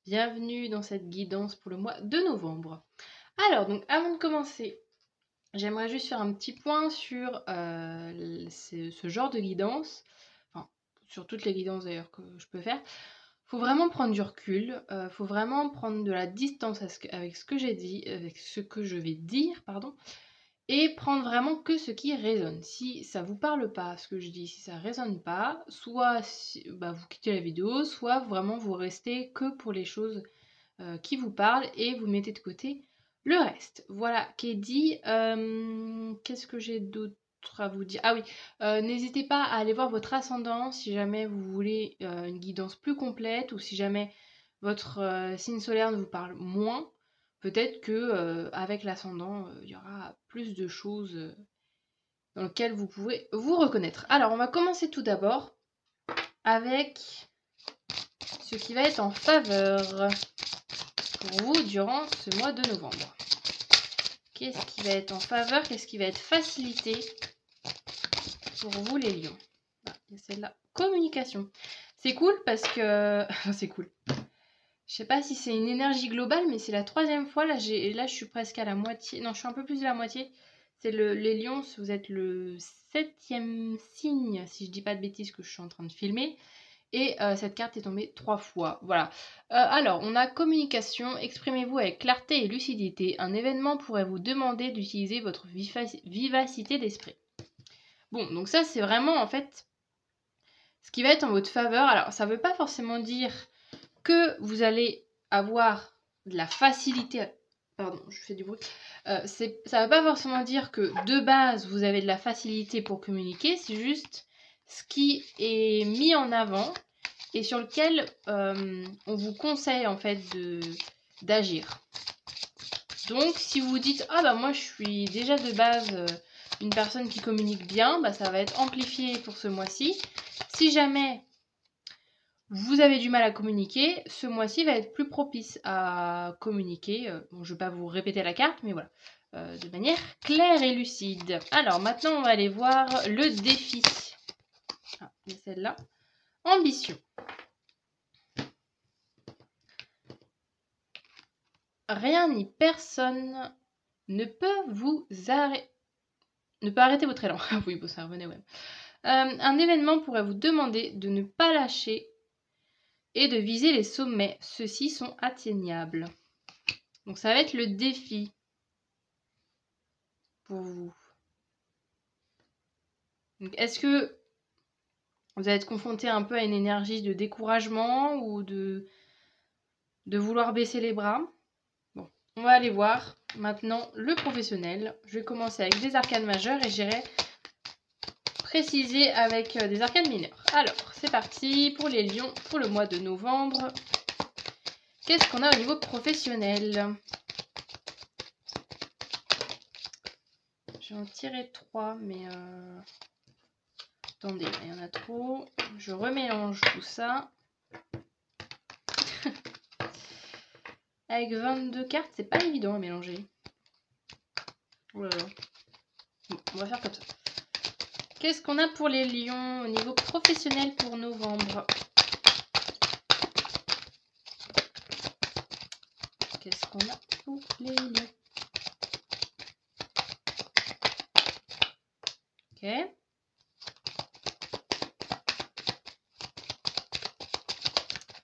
bienvenue dans cette guidance pour le mois de novembre. Alors, donc avant de commencer, j'aimerais juste faire un petit point sur ce genre de guidance, enfin sur toutes les guidances d'ailleurs que je peux faire. Faut vraiment prendre du recul, faut vraiment prendre de la distance avec ce que j'ai dit, avec ce que je vais dire, pardon, et prendre vraiment que ce qui résonne. Si ça vous parle pas, ce que je dis, si ça résonne pas, soit vous quittez la vidéo, soit vraiment vous restez que pour les choses qui vous parlent et vous mettez de côté le reste. Voilà, qui est dit. Qu'est-ce que j'ai d'autre à vous dire? Ah oui, n'hésitez pas à aller voir votre ascendant si jamais vous voulez une guidance plus complète ou si jamais votre signe solaire ne vous parle moins. Peut-être que avec l'ascendant, il y aura plus de choses dans lesquelles vous pouvez vous reconnaître. Alors, on va commencer tout d'abord avec ce qui va être en faveur pour vous durant ce mois de novembre. Qu'est-ce qui va être en faveur? Qu'est-ce qui va être facilité pour vous les lions? Ah, il y a celle-là. Communication. C'est cool parce que... c'est cool. Je sais pas si c'est une énergie globale, mais c'est la 3e fois. Là, je suis presque à la moitié. Non, je suis un peu plus de la moitié. C'est les lions, vous êtes le 7e signe, si je dis pas de bêtises, que je suis en train de filmer. Et cette carte est tombée 3 fois. Voilà. Alors, on a communication. Exprimez-vous avec clarté et lucidité. Un événement pourrait vous demander d'utiliser votre vivacité d'esprit. Bon, donc ça, c'est vraiment, en fait, ce qui va être en votre faveur. Alors, ça ne veut pas forcément dire que vous allez avoir de la facilité... Pardon, je fais du bruit. Ça ne veut pas forcément dire que, de base, vous avez de la facilité pour communiquer. C'est juste ce qui est mis en avant et sur lequel on vous conseille en fait d'agir. Donc si vous vous dites « Ah bah moi je suis déjà de base une personne qui communique bien », bah, ça va être amplifié pour ce mois-ci. Si jamais vous avez du mal à communiquer, ce mois-ci va être plus propice à communiquer. Bon, je ne vais pas vous répéter la carte, mais voilà. De manière claire et lucide. Alors maintenant on va aller voir le défi. Ah, il y a celle-là. Ambition. Rien ni personne ne peut arrêter votre élan. Oui, bon, ça revenait, ouais. Un événement pourrait vous demander de ne pas lâcher et de viser les sommets. Ceux-ci sont atteignables. Donc ça va être le défi pour vous. Est-ce que vous allez être confronté un peu à une énergie de découragement ou de vouloir baisser les bras? Bon, on va aller voir maintenant le professionnel. Je vais commencer avec des arcanes majeures et j'irai préciser avec des arcanes mineures. Alors, c'est parti pour les lions pour le mois de novembre. Qu'est-ce qu'on a au niveau professionnel? J'ai en tiré 3, mais attendez, il y en a trop. Je remélange tout ça. Avec 22 cartes, c'est pas évident à mélanger. Oh là là. Bon, on va faire comme ça. Qu'est-ce qu'on a pour les lions au niveau professionnel pour novembre? Qu'est-ce qu'on a pour les lions? Ok.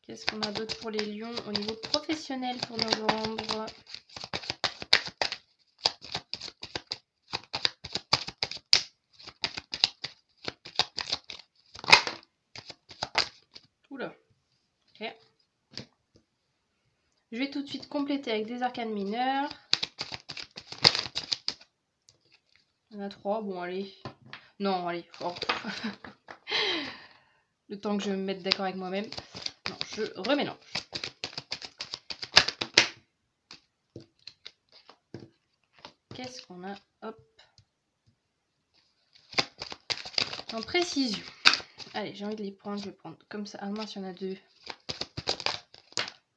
Qu'est-ce qu'on a d'autre pour les lions au niveau professionnel pour novembre? Oula. Ok. Je vais tout de suite compléter avec des arcanes mineurs. Il y en a 3. Bon, allez. Non, allez. Oh. Le temps que je me mette d'accord avec moi-même. Non, je remélange. Qu'est-ce qu'on a? Hop. En précision. Allez, j'ai envie de les prendre. Je vais prendre comme ça. Ah mince, il y en a 2.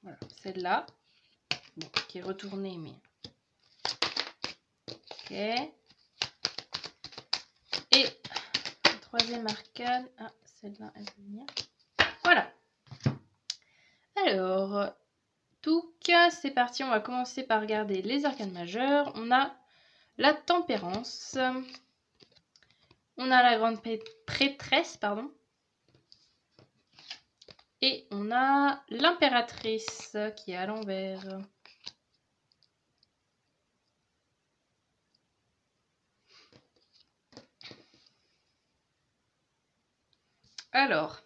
Voilà, celle-là. Bon, qui est retournée, mais... Ok. Et la 3e arcane. Ah, celle-là, elle va venir. Voilà. Alors, touc. C'est parti, on va commencer par regarder les arcanes majeurs. On a la tempérance. On a la grande prêtresse, pardon. Et on a l'impératrice qui est à l'envers. Alors,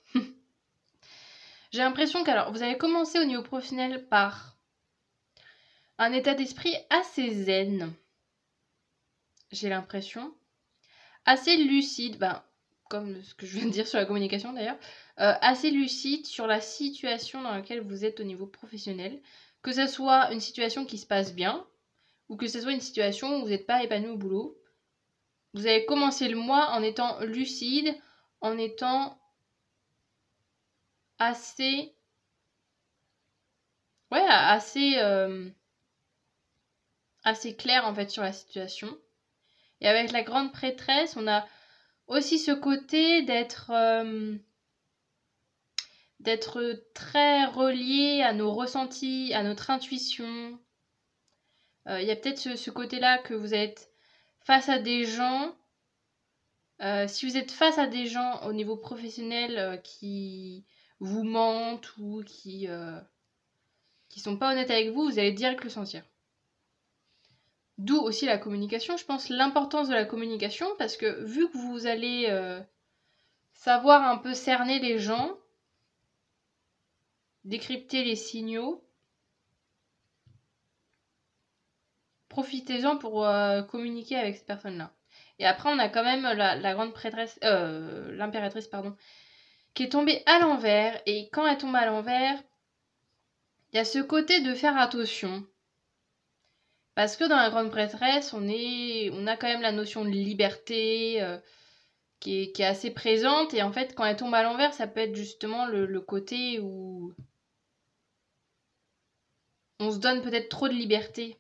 j'ai l'impression que vous avez commencé au niveau professionnel par un état d'esprit assez zen. J'ai l'impression. Assez lucide, comme ce que je viens de dire sur la communication d'ailleurs. Assez lucide sur la situation dans laquelle vous êtes au niveau professionnel. Que ce soit une situation qui se passe bien ou que ce soit une situation où vous n'êtes pas épanoui au boulot. Vous avez commencé le mois en étant lucide, en étant assez clair en fait sur la situation. Et avec la grande prêtresse, on a aussi ce côté d'être très relié à nos ressentis, à notre intuition. Il y a peut-être ce côté-là que vous êtes face à des gens. Si vous êtes face à des gens au niveau professionnel qui vous mentent ou qui sont pas honnêtes avec vous, vous allez direct le sentir. D'où aussi la communication, je pense, l'importance de la communication, parce que vu que vous allez savoir un peu cerner les gens, décrypter les signaux, profitez-en pour communiquer avec cette personne-là. Et après, on a quand même la grande prêtresse, l'impératrice, pardon, qui est tombée à l'envers. Et quand elle tombe à l'envers, il y a ce côté de faire attention. Parce que dans la grande prêtresse, on a quand même la notion de liberté qui est assez présente. Et en fait, quand elle tombe à l'envers, ça peut être justement le côté où on se donne peut-être trop de liberté.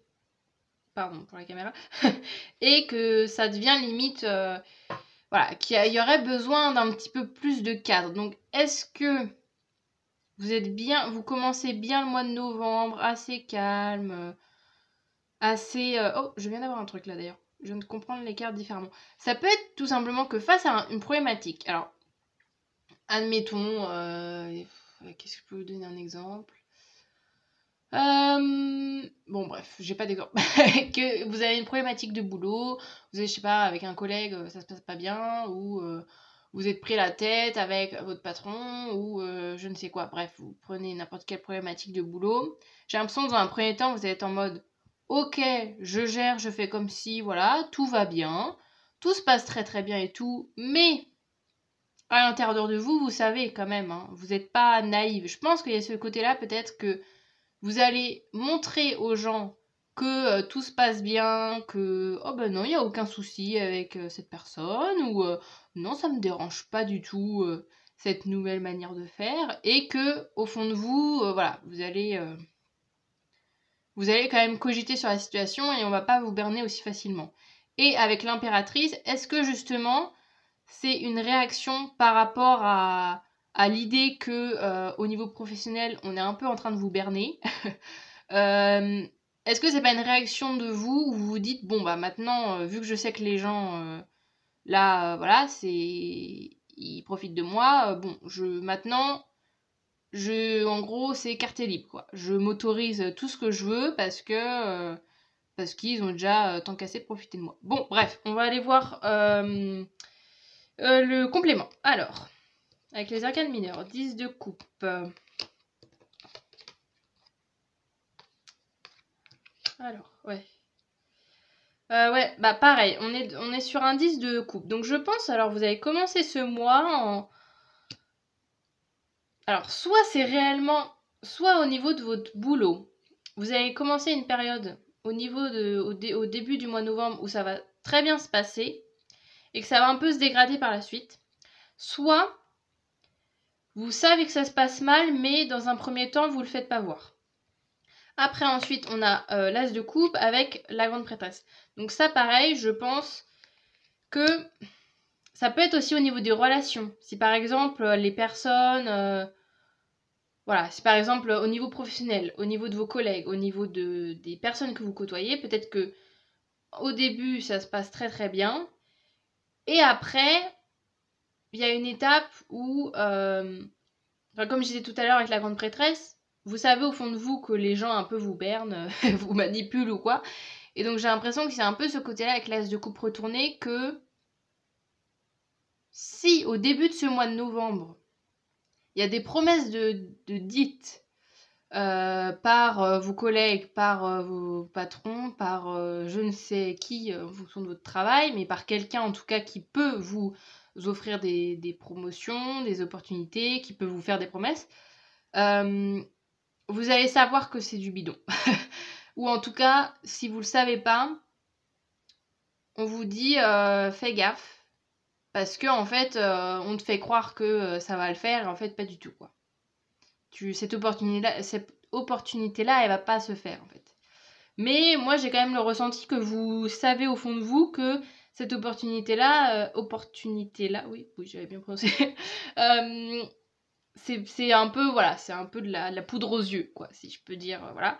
Pardon pour la caméra. Et que ça devient limite... voilà, qu'il y aurait besoin d'un petit peu plus de cadre. Donc, est-ce que vous êtes bien... Vous commencez bien le mois de novembre, assez calme, assez... Oh, je viens d'avoir un truc là d'ailleurs. Je viens de comprendre les cartes différemment. Ça peut être tout simplement que face à une problématique. Alors, admettons... qu'est-ce que je peux vous donner un exemple ? Bon bref, j'ai pas d'exemple. Que vous avez une problématique de boulot, vous êtes, je sais pas, avec un collègue, ça se passe pas bien, ou vous êtes pris la tête avec votre patron, ou je ne sais quoi. Bref, vous prenez n'importe quelle problématique de boulot. J'ai l'impression que dans un premier temps, vous êtes en mode ok, je gère, je fais comme si, voilà, tout va bien, tout se passe très très bien et tout, mais à l'intérieur de vous, vous savez quand même, hein, vous n'êtes pas naïve. Je pense qu'il y a ce côté-là, peut-être que vous allez montrer aux gens que tout se passe bien, que oh ben non, il n'y a aucun souci avec cette personne, ou non, ça me dérange pas du tout cette nouvelle manière de faire, et que au fond de vous, voilà, vous allez quand même cogiter sur la situation et on va pas vous berner aussi facilement. Et avec l'impératrice, est-ce que justement c'est une réaction par rapport à l'idée que au niveau professionnel, on est un peu en train de vous berner est-ce que c'est pas une réaction de vous où vous vous dites bon bah maintenant vu que je sais que les gens là voilà ils profitent de moi bon maintenant en gros c'est carte libre quoi, je m'autorise tout ce que je veux parce qu'ils ont déjà tant qu'assez profité de moi. Bon bref, on va aller voir le complément. Alors avec les arcanes mineures, 10 de coupe. Alors, ouais. Ouais, bah pareil, on est sur un 10 de coupe. Donc je pense, alors vous avez commencé ce mois en... Alors, soit c'est réellement... Soit au niveau de votre boulot, vous avez commencé une période au niveau au début du mois de novembre où ça va très bien se passer et que ça va un peu se dégrader par la suite. Soit vous savez que ça se passe mal, mais dans un premier temps, vous le faites pas voir. Après, ensuite, on a l'as de coupe avec la grande prêtresse. Donc ça, pareil, je pense que ça peut être aussi au niveau des relations. Si par exemple, les personnes voilà, si par exemple au niveau professionnel, au niveau de vos collègues, au niveau des personnes que vous côtoyez, peut-être que au début ça se passe très très bien, et après il y a une étape où, comme je disais tout à l'heure avec la grande prêtresse, vous savez au fond de vous que les gens un peu vous bernent, vous manipulent ou quoi, et donc j'ai l'impression que c'est un peu ce côté-là avec l'as de coupe retourné, que si au début de ce mois de novembre, il y a des promesses de dites par vos collègues, par vos patrons, par je ne sais qui en fonction de votre travail, mais par quelqu'un en tout cas qui peut vous offrir des promotions, des opportunités, qui peut vous faire des promesses, vous allez savoir que c'est du bidon. Ou en tout cas, si vous le savez pas, on vous dit fais gaffe, parce que en fait, on te fait croire que ça va le faire, et en fait pas du tout, quoi. Cette opportunité-là, elle va pas se faire en fait. Mais moi, j'ai quand même le ressenti que vous savez au fond de vous que cette opportunité-là, oui, j'avais bien prononcé, c'est un peu, voilà, c'est un peu de la poudre aux yeux, quoi, si je peux dire, voilà.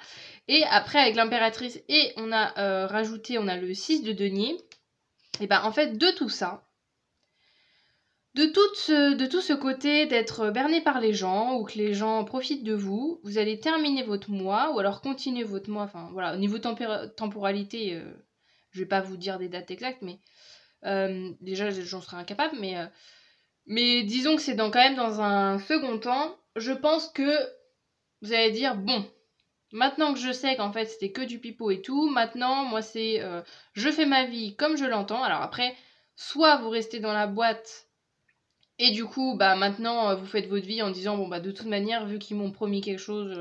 Et après, avec l'impératrice, et on a rajouté, on a le 6 de denier, et ben en fait, de tout ça, de tout ce côté d'être berné par les gens, ou que les gens profitent de vous, vous allez terminer votre mois, ou alors continuer votre mois, enfin voilà, au niveau temporalité, je vais pas vous dire des dates exactes, mais déjà j'en serais incapable, mais disons que c'est quand même dans un second temps, je pense que vous allez dire, bon, maintenant que je sais qu'en fait c'était que du pipeau et tout, maintenant moi c'est, je fais ma vie comme je l'entends, alors après, soit vous restez dans la boîte, et du coup, bah maintenant, vous faites votre vie en disant, bon bah de toute manière, vu qu'ils m'ont promis quelque chose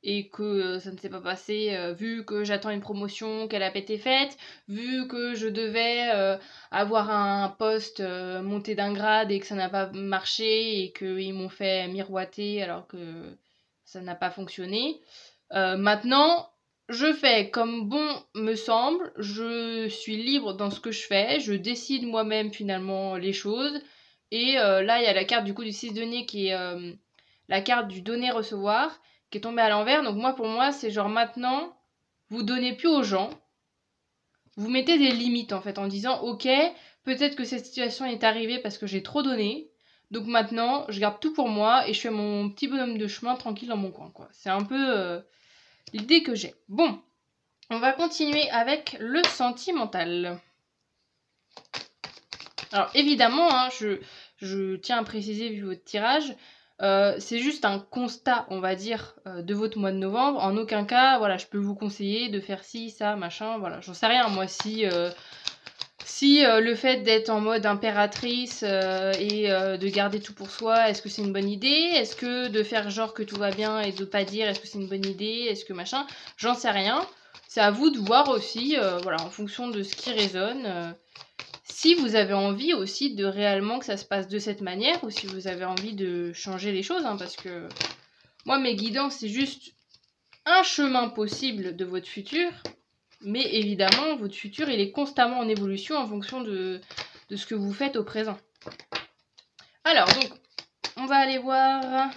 et que ça ne s'est pas passé, vu que j'attends une promotion, qu'elle a pas été faite, vu que je devais avoir un poste monté d'un grade et que ça n'a pas marché et qu'ils m'ont fait miroiter alors que ça n'a pas fonctionné. Maintenant, je fais comme bon me semble, je suis libre dans ce que je fais, je décide moi-même finalement les choses. Et là, il y a la carte du coup du 6 denier qui est la carte du donner-recevoir qui est tombée à l'envers. Donc moi, pour moi, c'est genre maintenant, vous donnez plus aux gens. Vous mettez des limites en fait en disant ok, peut-être que cette situation est arrivée parce que j'ai trop donné. Donc maintenant, je garde tout pour moi et je fais mon petit bonhomme de chemin tranquille dans mon coin, quoi. C'est un peu l'idée que j'ai. Bon, on va continuer avec le sentimental. Alors évidemment, hein, je tiens à préciser vu votre tirage, c'est juste un constat, on va dire, de votre mois de novembre. En aucun cas, voilà, je peux vous conseiller de faire ci, ça, machin, voilà. J'en sais rien, moi, si le fait d'être en mode impératrice et de garder tout pour soi, est-ce que c'est une bonne idée? Est-ce que de faire genre que tout va bien et de pas dire est-ce que c'est une bonne idée? Est-ce que machin? J'en sais rien. C'est à vous de voir aussi, voilà, en fonction de ce qui résonne. Si vous avez envie aussi de réellement que ça se passe de cette manière, ou si vous avez envie de changer les choses, hein, parce que moi, mes guidances, c'est juste un chemin possible de votre futur, mais évidemment, votre futur, il est constamment en évolution en fonction de ce que vous faites au présent. Alors, donc, on va aller voir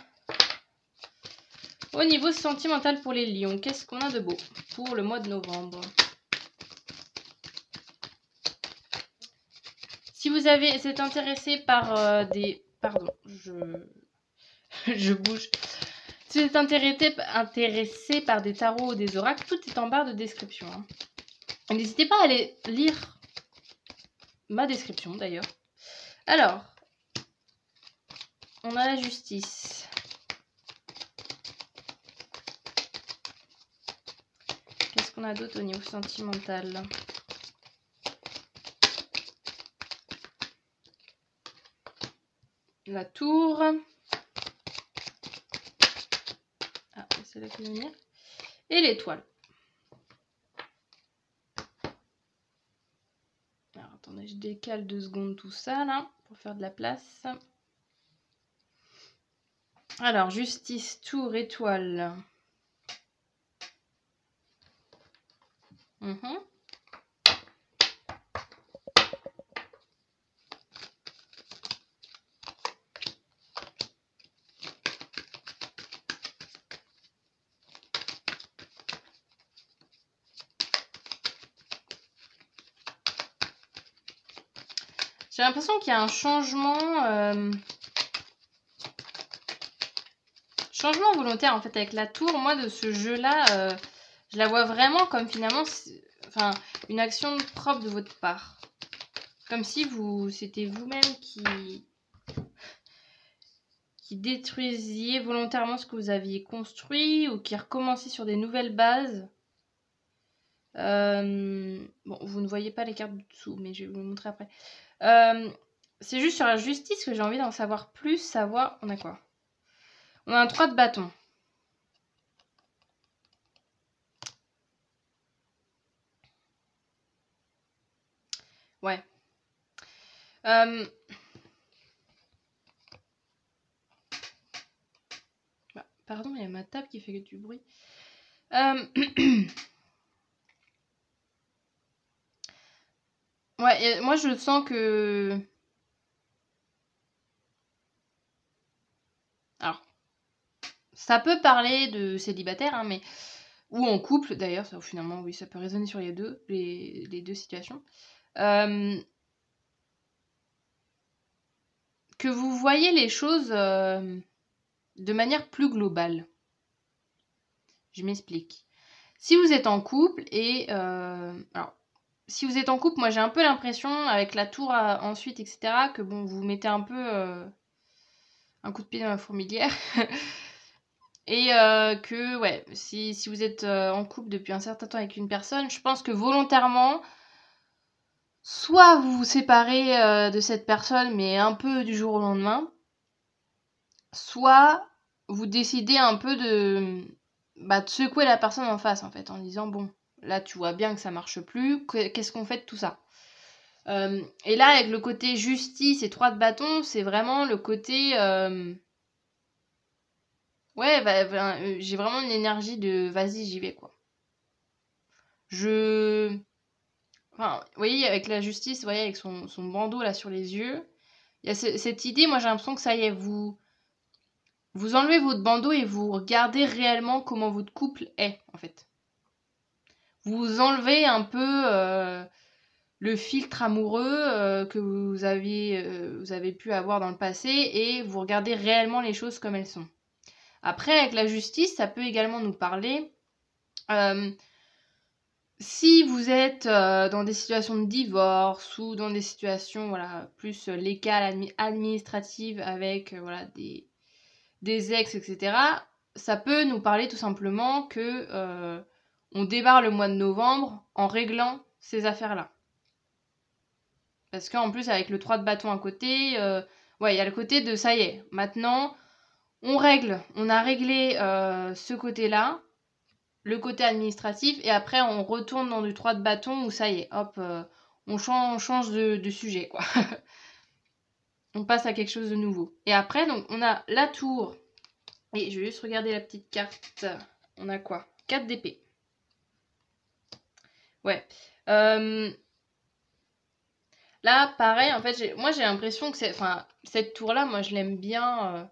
au niveau sentimental pour les lions. Qu'est-ce qu'on a de beau pour le mois de novembre? Si vous êtes intéressé par des... Pardon, je bouge. Si vous êtes intéressé par des tarots ou des oracles, tout est en barre de description. Hein. N'hésitez pas à aller lire ma description d'ailleurs. Alors, on a la justice. Qu'est-ce qu'on a d'autre au niveau sentimental? La tour. Ah, c'est là que je vais venir. Et l'étoile. Alors, attendez, je décale 2 secondes tout ça, là, pour faire de la place. Alors, justice, tour, étoile. J'ai l'impression qu'il y a un changement... changement volontaire, en fait, avec la tour. Moi, de ce jeu-là, je la vois vraiment comme, finalement, enfin, une action propre de votre part. Comme si c'était vous-même qui détruisiez volontairement ce que vous aviez construit ou qui recommenciez sur des nouvelles bases. Bon, vous ne voyez pas les cartes du dessous, mais je vais vous le montrer après. C'est juste sur la justice que j'ai envie d'en savoir plus. Savoir, on a quoi? On a un 3 de bâton. Ouais. Pardon, il y a ma table qui fait du bruit. Ouais, moi je sens que... Alors, ça peut parler de célibataire, hein, mais... Ou en couple, d'ailleurs, finalement, oui, ça peut résonner sur les deux situations. Que vous voyez les choses de manière plus globale. Je m'explique. Si vous êtes en couple et... alors, si vous êtes en couple, moi j'ai un peu l'impression, avec la tour ensuite, etc., que bon, vous mettez un peu un coup de pied dans la fourmilière. Et que, ouais, si vous êtes en couple depuis un certain temps avec une personne, je pense que volontairement, soit vous vous séparez de cette personne, mais un peu du jour au lendemain, soit vous décidez un peu de secouer la personne en face, en fait, en disant, bon, là, tu vois bien que ça marche plus, qu'est-ce qu'on fait de tout ça? Et là, avec le côté justice et 3 de bâton, c'est vraiment le côté... ouais, j'ai vraiment une énergie de vas-y, j'y vais, quoi. Enfin, vous voyez, avec la justice, vous voyez, avec son bandeau là sur les yeux, il y a cette idée, moi j'ai l'impression que ça y est, vous enlevez votre bandeau et vous regardez réellement comment votre couple est, en fait. Vous enlevez un peu le filtre amoureux que vous avez pu avoir dans le passé et vous regardez réellement les choses comme elles sont. Après, avec la justice, ça peut également nous parler... si vous êtes dans des situations de divorce ou dans des situations voilà, plus légales, administratives avec voilà, des ex, etc., ça peut nous parler tout simplement que on démarre le mois de novembre en réglant ces affaires-là. Parce qu'en plus, avec le 3 de bâton à côté, ouais, il y a le côté de ça y est, maintenant, on a réglé ce côté-là, le côté administratif, et après on retourne dans du 3 de bâton où ça y est, hop, on change de sujet, quoi. On passe à quelque chose de nouveau. Et après, donc, on a la tour, et je vais juste regarder la petite carte. On a quoi? 4 d'épée. Ouais. Là, pareil, en fait, moi j'ai l'impression que cette tour-là, moi je l'aime bien.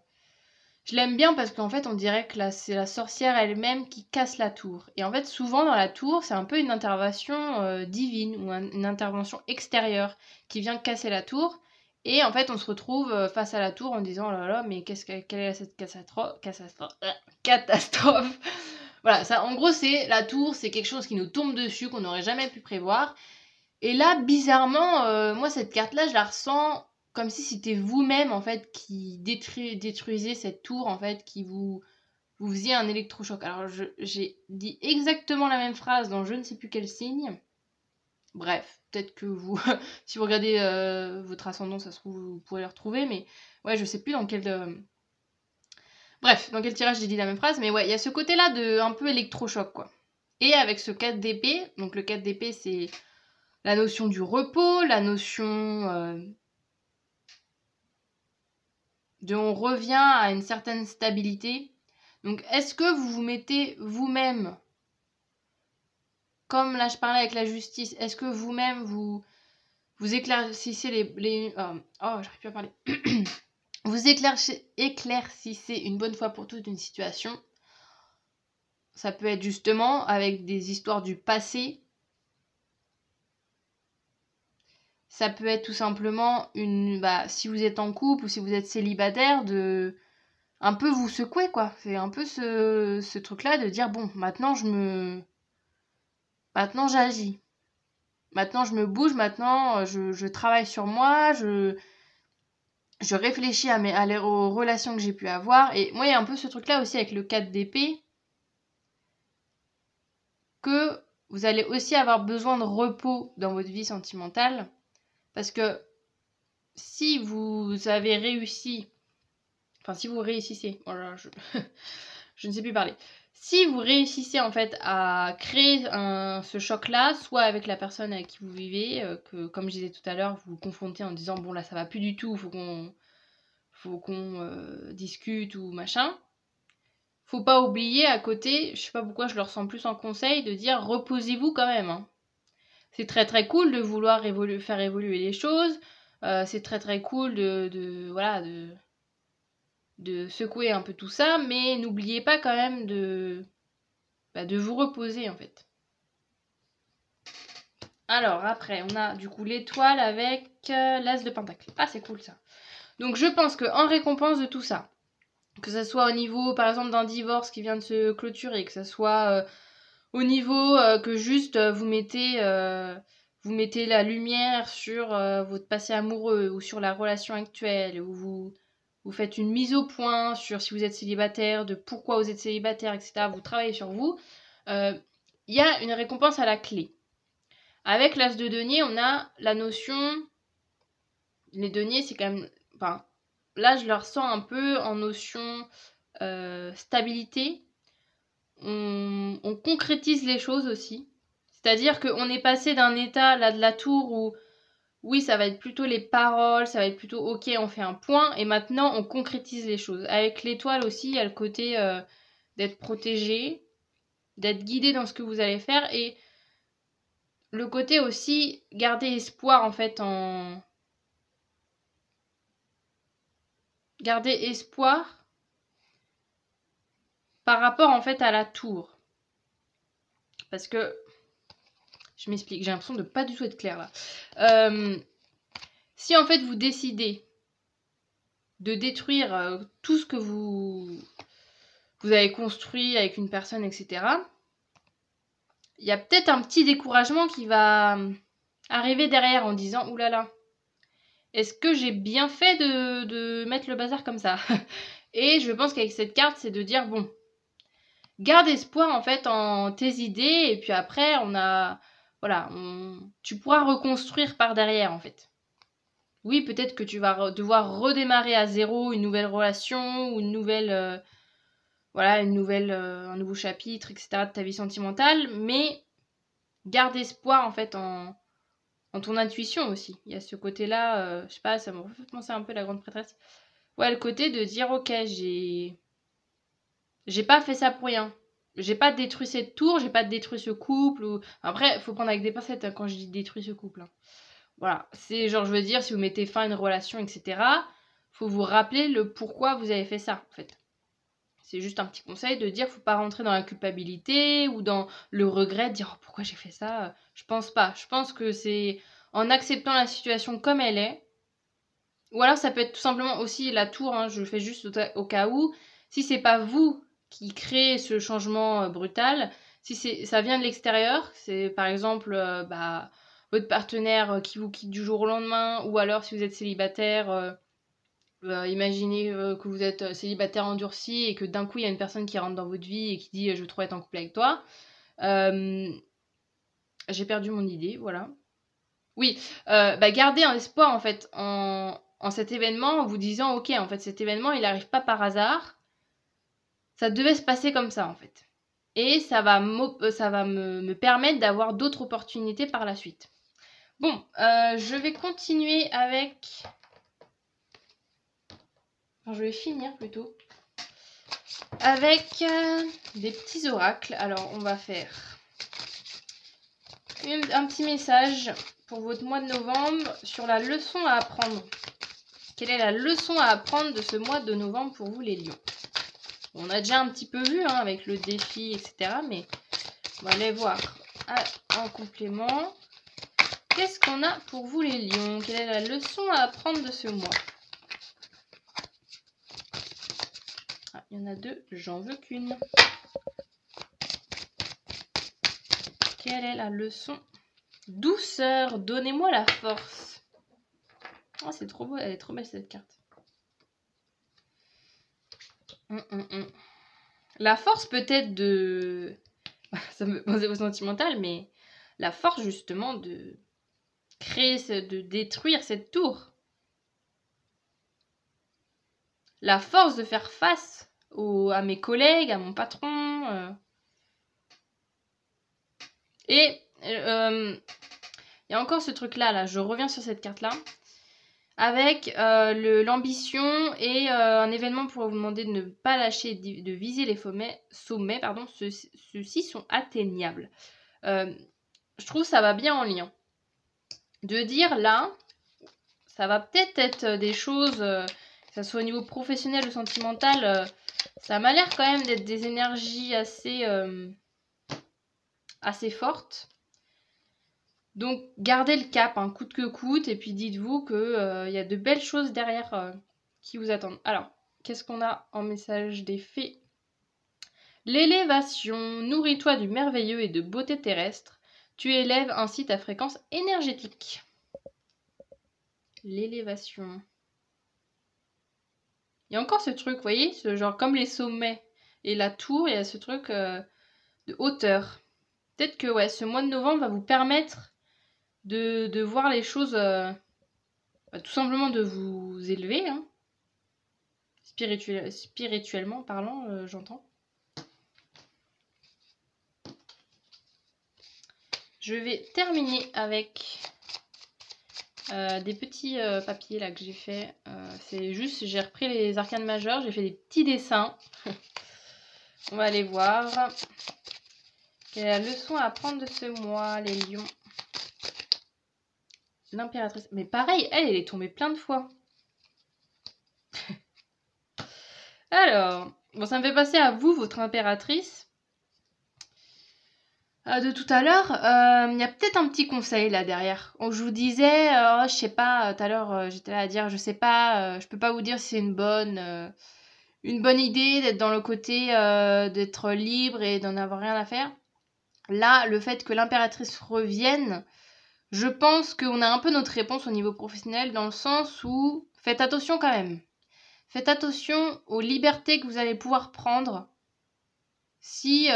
Je l'aime bien parce qu'en fait, on dirait que là, c'est la sorcière elle-même qui casse la tour. Et en fait, souvent dans la tour, c'est un peu une intervention divine ou une intervention extérieure qui vient casser la tour. Et en fait, on se retrouve face à la tour en disant oh là là, mais quelle est cette catastrophe. Voilà, ça, en gros, c'est la tour, c'est quelque chose qui nous tombe dessus, qu'on n'aurait jamais pu prévoir. Et là, bizarrement, moi, cette carte-là, je la ressens comme si c'était vous-même, en fait, qui détruisez cette tour, en fait, qui vous faisiez un électrochoc. Alors, j'ai dit exactement la même phrase dans je ne sais plus quel signe. Bref, peut-être que vous, si vous regardez votre ascendant, ça se trouve, vous pourrez le retrouver, mais ouais, je sais plus dans quel... Bref, dans quel tirage j'ai dit la même phrase, mais ouais, il y a ce côté-là de un peu électrochoc, quoi. Et avec ce 4 d'épée, donc le 4 d'épée, c'est la notion du repos, la notion de on revient à une certaine stabilité. Donc, est-ce que vous vous mettez vous-même, comme là je parlais avec la justice, est-ce que vous-même vous éclaircissez j'arrive plus à parler. Vous éclaircissez une bonne fois pour toutes une situation. Ça peut être justement avec des histoires du passé. Ça peut être tout simplement si vous êtes en couple ou si vous êtes célibataire, de un peu vous secouer, quoi. C'est un peu ce truc-là de dire, bon, maintenant j'agis. Maintenant je me bouge, maintenant je travaille sur moi, je réfléchis aux relations que j'ai pu avoir. Et moi, il y a un peu ce truc-là aussi avec le 4 d'épée, que vous allez aussi avoir besoin de repos dans votre vie sentimentale. Parce que si vous avez réussi, enfin si vous réussissez, voilà, je ne sais plus parler. Si vous réussissez en fait à créer ce choc-là, soit avec la personne avec qui vous vivez, que comme je disais tout à l'heure, vous vous confrontez en disant bon là ça va plus du tout, faut qu'on discute ou machin. Faut pas oublier à côté, je sais pas pourquoi je le ressens plus en conseil, de dire reposez-vous quand même. Hein. C'est très très cool de vouloir faire évoluer les choses. C'est très très cool de secouer un peu tout ça, mais n'oubliez pas quand même de vous reposer en fait. Alors après, on a du coup l'étoile avec l'as de pentacle. Ah, c'est cool ça. Donc je pense qu'en récompense de tout ça, que ça soit au niveau par exemple d'un divorce qui vient de se clôturer, que ça soit au niveau que juste vous mettez la lumière sur votre passé amoureux ou sur la relation actuelle, ou vous faites une mise au point sur si vous êtes célibataire, de pourquoi vous êtes célibataire, etc. Vous travaillez sur vous. Il y a une récompense à la clé. Avec l'as de denier, on a la notion... Les deniers, c'est quand même... Enfin, là, je le ressens un peu en notion stabilité. On concrétise les choses aussi. C'est-à-dire qu'on est passé d'un état, là, de la tour où... Oui, ça va être plutôt les paroles, ça va être plutôt ok, on fait un point, et maintenant on concrétise les choses. Avec l'étoile aussi, il y a le côté d'être protégé, d'être guidé dans ce que vous allez faire, et le côté aussi garder espoir en fait garder espoir par rapport en fait à la tour. Parce que je m'explique, j'ai l'impression de pas du tout être claire là. Si en fait vous décidez de détruire tout ce que vous avez construit avec une personne, etc., il y a peut-être un petit découragement qui va arriver derrière en disant « Oulala, est-ce que j'ai bien fait de mettre le bazar comme ça ?» Et je pense qu'avec cette carte, c'est de dire « Bon, garde espoir en fait en tes idées, et puis après, tu pourras reconstruire par derrière en fait. » Oui, peut-être que tu vas devoir redémarrer à zéro une nouvelle relation ou une nouvelle... un nouveau chapitre, etc. de ta vie sentimentale, mais garde espoir en fait en ton intuition aussi. Il y a ce côté-là, je sais pas, ça me refait penser un peu à la grande prêtresse. Ouais, le côté de dire, ok, j'ai pas fait ça pour rien. J'ai pas détruit cette tour, j'ai pas détruit ce couple. Après, faut prendre avec des pincettes hein, quand je dis détruit ce couple. Hein. Voilà, c'est genre, je veux dire, si vous mettez fin à une relation, etc., faut vous rappeler le pourquoi vous avez fait ça, en fait. C'est juste un petit conseil de dire faut pas rentrer dans la culpabilité ou dans le regret de dire oh, pourquoi j'ai fait ça. Je pense pas. Je pense que c'est en acceptant la situation comme elle est. Ou alors ça peut être tout simplement aussi la tour, hein, je le fais juste au cas où. Si c'est pas vous qui créez ce changement brutal, si ça vient de l'extérieur, c'est par exemple votre partenaire qui vous quitte du jour au lendemain, ou alors si vous êtes célibataire... imaginez que vous êtes célibataire endurci et que d'un coup il y a une personne qui rentre dans votre vie et qui dit je veux trop être en couple avec toi. J'ai perdu mon idée, voilà. Oui, gardez un espoir en fait en cet événement en vous disant ok en fait cet événement il n'arrive pas par hasard, ça devait se passer comme ça en fait. Et ça va me permettre d'avoir d'autres opportunités par la suite. Bon, je vais continuer avec... Enfin, je vais finir plutôt avec des petits oracles. Alors, on va faire un petit message pour votre mois de novembre sur la leçon à apprendre. Quelle est la leçon à apprendre de ce mois de novembre pour vous les lions? On a déjà un petit peu vu hein, avec le défi, etc. Mais on va aller voir en complément. Qu'est-ce qu'on a pour vous les lions? Quelle est la leçon à apprendre de ce mois? Ah, il y en a deux, j'en veux qu'une. Quelle est la leçon? Douceur, donnez-moi la force. Oh, c'est trop beau, elle est trop belle cette carte. La force peut-être de... Ça me pensait au sentimental, mais la force justement de créer, de détruire cette tour. La force de faire face à mes collègues, à mon patron. Et il y a encore ce truc-là, là, je reviens sur cette carte-là. Avec l'ambition et un événement pour vous demander de ne pas lâcher, de viser les sommets, pardon, ceux-ci sont atteignables. Je trouve ça va bien en lien. De dire là, ça va peut-être être des choses, que ce soit au niveau professionnel ou sentimental, ça m'a l'air quand même d'être des énergies assez fortes. Donc gardez le cap, hein, coûte que coûte, et puis dites-vous qu'il y a de belles choses derrière qui vous attendent. Alors, qu'est-ce qu'on a en message des fées? L'élévation, nourris-toi du merveilleux et de beauté terrestre. Tu élèves ainsi ta fréquence énergétique. L'élévation. Il y a encore ce truc, vous voyez, ce genre comme les sommets et la tour, il y a ce truc de hauteur. Peut-être que ouais, ce mois de novembre va vous permettre de voir les choses, tout simplement de vous élever, hein. Spirituellement parlant, j'entends. Je vais terminer avec des petits papiers là que j'ai fait. C'est juste, j'ai repris les arcanes majeures, j'ai fait des petits dessins. On va aller voir. Quelle est la leçon à apprendre de ce mois, les lions? L'impératrice. Mais pareil, elle est tombée plein de fois. Alors, bon, ça me fait passer à vous, votre impératrice. De tout à l'heure, il y a peut-être un petit conseil là derrière. Je vous disais, je sais pas, tout à l'heure, j'étais là à dire, je sais pas, je peux pas vous dire si c'est une bonne idée d'être dans le côté d'être libre et d'en avoir rien à faire. Là, le fait que l'impératrice revienne, je pense qu'on a un peu notre réponse au niveau professionnel dans le sens où faites attention quand même. Faites attention aux libertés que vous allez pouvoir prendre. Si,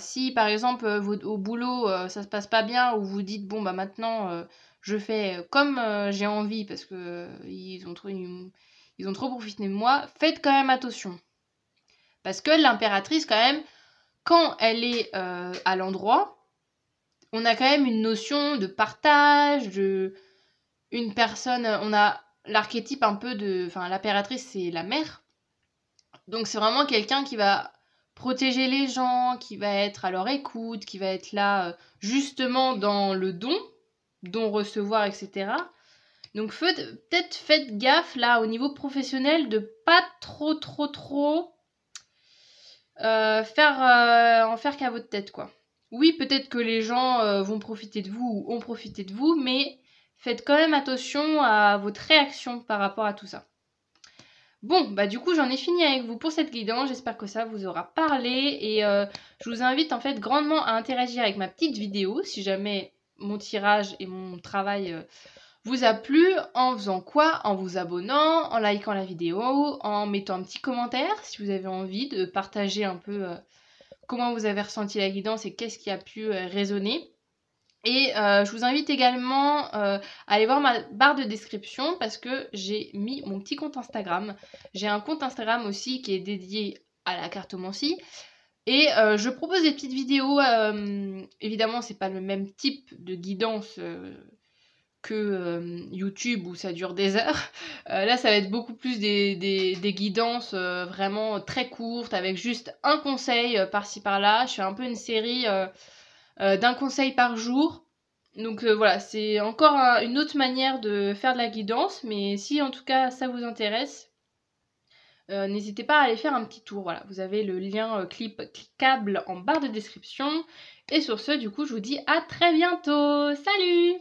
si par exemple au boulot ça se passe pas bien ou vous dites bon bah maintenant je fais comme j'ai envie parce que ils ont trop profité de moi, faites quand même attention. Parce que l'impératrice quand même, quand elle est à l'endroit, on a quand même une notion de partage, une personne, on a l'archétype un peu de... Enfin, l'impératrice, c'est la mère. Donc, c'est vraiment quelqu'un qui va protéger les gens, qui va être à leur écoute, qui va être là justement dans le don recevoir, etc. Donc, peut-être faites gaffe, là, au niveau professionnel, de pas trop en faire qu'à votre tête, quoi. Oui, peut-être que les gens vont profiter de vous ou ont profité de vous, mais faites quand même attention à votre réaction par rapport à tout ça. Bon, bah du coup, j'en ai fini avec vous pour cette guidance. J'espère que ça vous aura parlé et je vous invite en fait grandement à interagir avec ma petite vidéo si jamais mon tirage et mon travail vous a plu. En faisant quoi? En vous abonnant, en likant la vidéo, en mettant un petit commentaire si vous avez envie de partager un peu comment vous avez ressenti la guidance et qu'est-ce qui a pu résonner. Et je vous invite également à aller voir ma barre de description parce que j'ai mis mon petit compte Instagram. J'ai un compte Instagram aussi qui est dédié à la cartomancie. Et je propose des petites vidéos. Évidemment, c'est pas le même type de guidance que YouTube où ça dure des heures. Là, ça va être beaucoup plus des guidances vraiment très courtes avec juste un conseil par-ci par-là. Je fais un peu une série d'un conseil par jour. Donc voilà, c'est encore une autre manière de faire de la guidance, mais si en tout cas ça vous intéresse, n'hésitez pas à aller faire un petit tour. Voilà, vous avez le lien cliquable en barre de description. Et sur ce, du coup, je vous dis à très bientôt. Salut!